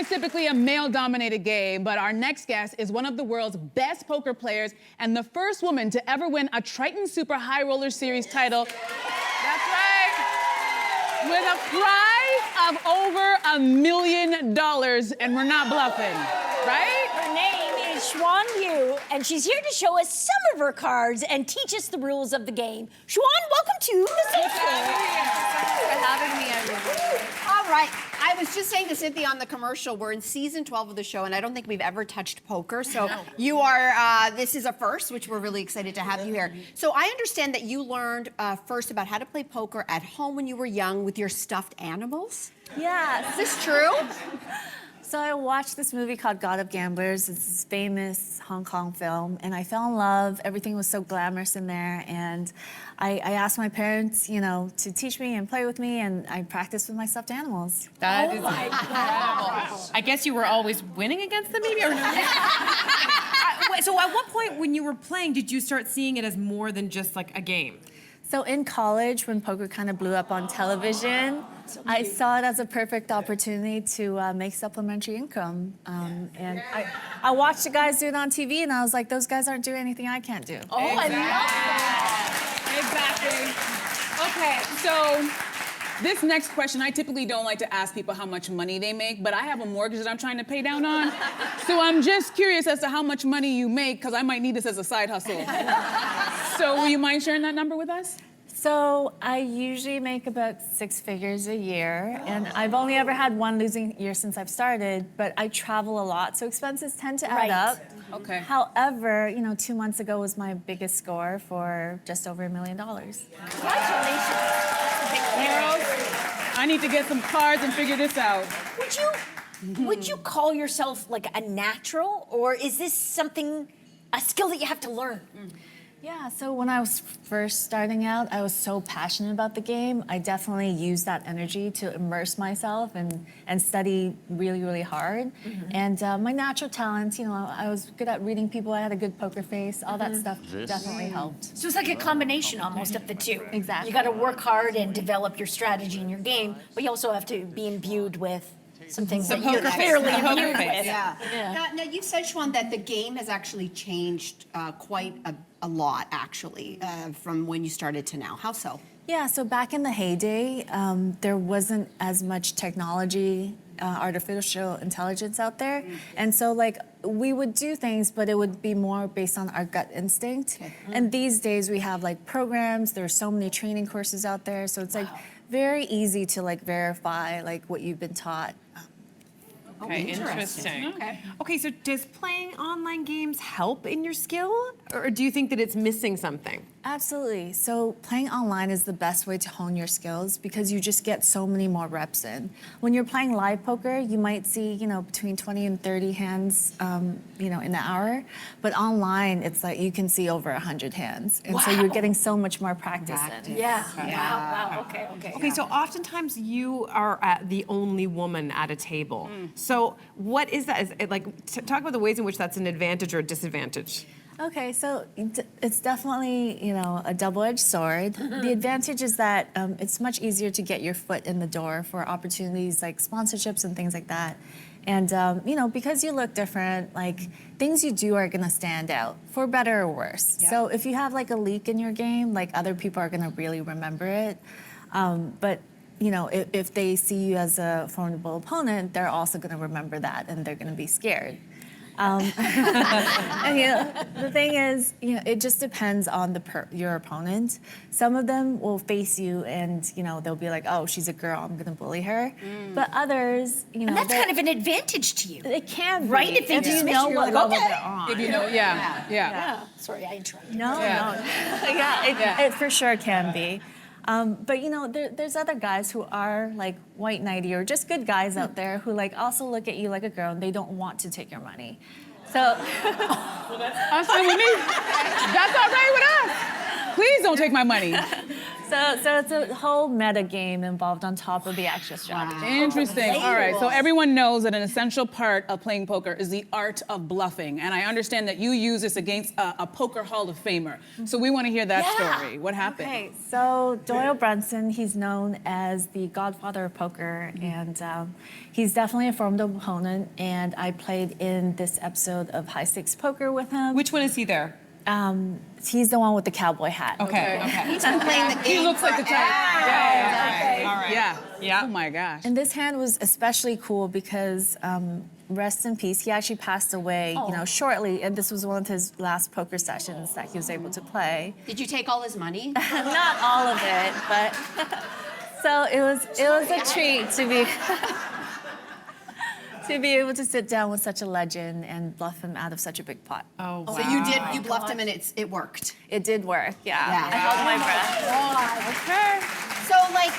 is typically a male-dominated game, but our next guest is one of the world's best poker players and the first woman to ever win a Triton Super High Roller Series title. That's right. With a prize of over $1 million, and we're not bluffing, right? Her name is Xuan Liu, and she's here to show us some of her cards and teach us the rules of the game. Xuan, welcome to the stage. Thanks for having me, everybody. All right. I was just saying to Cynthia on the commercial, we're in season 12 of the show, and I don't think we've ever touched poker. So you are, this is a first, which we're really excited to have you here. So I understand that you learned first about how to play poker at home when you were young with your stuffed animals. Yeah. Is this true? So I watched this movie called God of Gamblers. It's this famous Hong Kong film, and I fell in love. Everything was so glamorous in there, and I asked my parents, you know, to teach me and play with me, and I practiced with my stuffed animals. That is incredible. I guess you were always winning against them, maybe? Or no? So at what point when you were playing did you start seeing it as more than just like a game? So in college, when poker kind of blew up on television, I saw it as a perfect opportunity to make supplementary income. And I watched the guys do it on TV, and I was like, those guys aren't doing anything I can't do. Oh, I love that. Exactly. Okay, so this next question, I typically don't like to ask people how much money they make, but I have a mortgage that I'm trying to pay down on. So I'm just curious as to how much money you make, because I might need this as a side hustle. So will you mind sharing that number with us? So I usually make about 6 figures a year, and I've only ever had one losing year since I've started, but I travel a lot, so expenses tend to add up. Okay. However, you know, 2 months ago was my biggest score for just over $1 million. Congratulations. I need to get some cards and figure this out. Would you call yourself like a natural, or is this something, a skill that you have to learn? Yeah, so when I was first starting out, I was so passionate about the game. I definitely used that energy to immerse myself and study really, really hard. And my natural talents, you know, I was good at reading people, I had a good poker face, all that stuff definitely helped. So it's like a combination almost of the two. Exactly. You got to work hard and develop your strategy in your game, but you also have to be imbued with some things that you're fairly imbued with. Yeah. Now, you said, Xuan, that the game has actually changed quite a lot, actually, from when you started to now. How so? Yeah, so back in the heyday, there wasn't as much technology, artificial intelligence out there. And so, like, we would do things, but it would be more based on our gut instinct. And these days, we have, like, programs. There's so many training courses out there. So it's, like, very easy to, like, verify, like, what you've been taught. Okay, interesting. Okay, so does playing online games help in your skill, or do you think that it's missing something? Absolutely. So playing online is the best way to hone your skills because you just get so many more reps in. When you're playing live poker, you might see, you know, between 20 and 30 hands, you know, in an hour. But online, it's like you can see over 100 hands. And so you're getting so much more practice in. Yeah. Wow. Okay. Okay, so oftentimes you are the only woman at a table. So what is that? Is it like, talk about the ways in which that's an advantage or a disadvantage. Okay, so it's definitely, you know, a double-edged sword. The advantage is that it's much easier to get your foot in the door for opportunities like sponsorships and things like that. And, you know, because you look different, like, things you do are gonna stand out, for better or worse. So if you have, like, a leak in your game, like, other people are gonna really remember it. But, you know, if they see you as a formidable opponent, they're also gonna remember that, and they're gonna be scared. And, you know, the thing is, you know, it just depends on your opponent. Some of them will face you and, you know, they'll be like, oh, she's a girl, I'm gonna bully her. But others, you know. And that's kind of an advantage to you. It can be. Right? If they you dismiss know you, you're what like, level okay. they're on. If you know, yeah. Sorry, I interrupted. No. It for sure can be. But you know, there's other guys who are like white knighty or just good guys out there who like also look at you like a girl and they don't want to take your money. So That's fine with me. That's all right with us. Please don't take my money. So it's a whole meta game involved on top of the actual strategy. Interesting. All right, so everyone knows that an essential part of playing poker is the art of bluffing. And I understand that you use this against a poker Hall of Famer. So we want to hear that story. What happened? Okay, so Doyle Brunson, he's known as the godfather of poker, and he's definitely a formidable opponent. And I played in this episode of High Stakes Poker with him. Which one is he there? He's the one with the cowboy hat. Okay. He's been playing the game. He looks like the type. Okay. All right. Yeah. Yeah. Oh my gosh. And this hand was especially cool because, rest in peace, he actually passed away, shortly, and this was one of his last poker sessions that he was able to play. Did you take all his money? Not all of it, but so it was a treat to be to be able to sit down with such a legend and bluff him out of such a big pot. Oh, wow. So you bluffed him and it worked. It did work, yeah. Yeah. I held my breath. So like,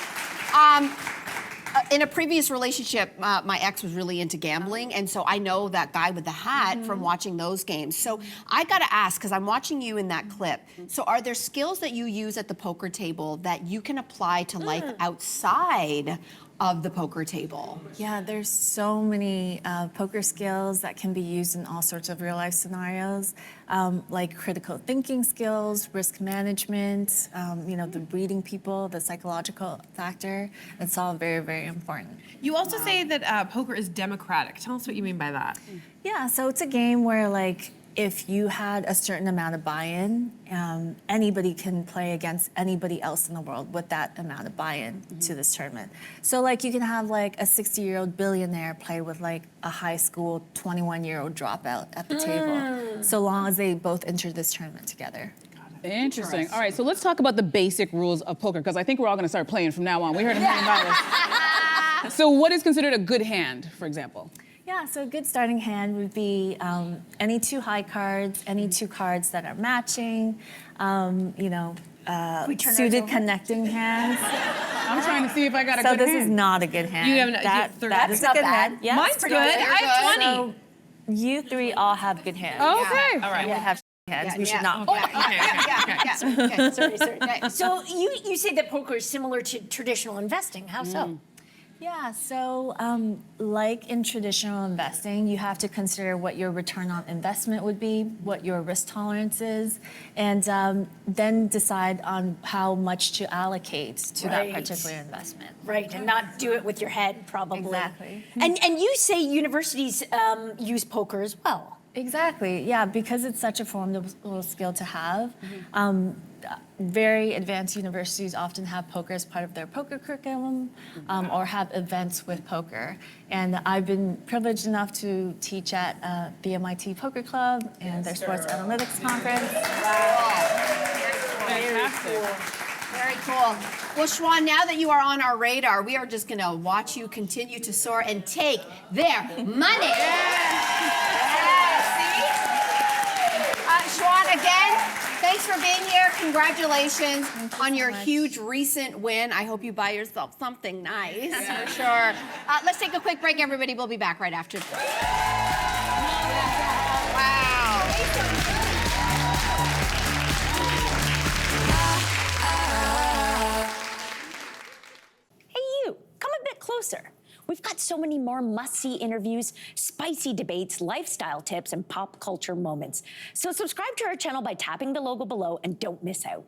in a previous relationship, my ex was really into gambling, and so I know that guy with the hat from watching those games. So I gotta ask, because I'm watching you in that clip. So are there skills that you use at the poker table that you can apply to life outside of the poker table? Yeah, there's so many poker skills that can be used in all sorts of real life scenarios, like critical thinking skills, risk management, the reading people, the psychological factor. It's all very, very important. You also say that poker is democratic. Tell us what you mean by that. Yeah, so it's a game where if you had a certain amount of buy-in, anybody can play against anybody else in the world with that amount of buy-in to this tournament. So you can have a 60-year-old billionaire play with a high school 21-year-old dropout at the table, so long as they both enter this tournament together. Interesting. All right, so let's talk about the basic rules of poker, because I think we're all going to start playing from now on. We heard $1 million. So what is considered a good hand, for example? Yeah, so a good starting hand would be any two high cards, any two cards that are matching, suited connecting hands. I'm trying to see if I got a So good this hand. is not a good hand. You have that that's is a not good bad. hand. Yeah, Mine's good. I have 20. So you three all have good hands. Okay. All right. We have hands. We should Yeah. not. Sorry. So you say that poker is similar to traditional investing. How so? Yeah, so like in traditional investing, you have to consider what your return on investment would be, what your risk tolerance is, and then decide on how much to allocate to that particular investment. Right, and not do it with your head, probably. Exactly. And you say universities use poker as well. Exactly, yeah, because it's such a formidable skill to have. Very advanced universities often have poker as part of their poker curriculum or have events with poker. And I've been privileged enough to teach at the MIT Poker Club and their sports analytics conference. Fantastic. Very cool. Well, Xuan, now that you are on our radar, we are just going to watch you continue to soar and take their money. See? Xuan, again, thanks for being here. Congratulations on your huge recent win. I hope you buy yourself something nice, for sure. Let's take a quick break, everybody. We'll be back right after this. Wow. Hey, you, come a bit closer. We've got so many more must-see interviews, spicy debates, lifestyle tips, and pop culture moments. So subscribe to our channel by tapping the logo below and don't miss out.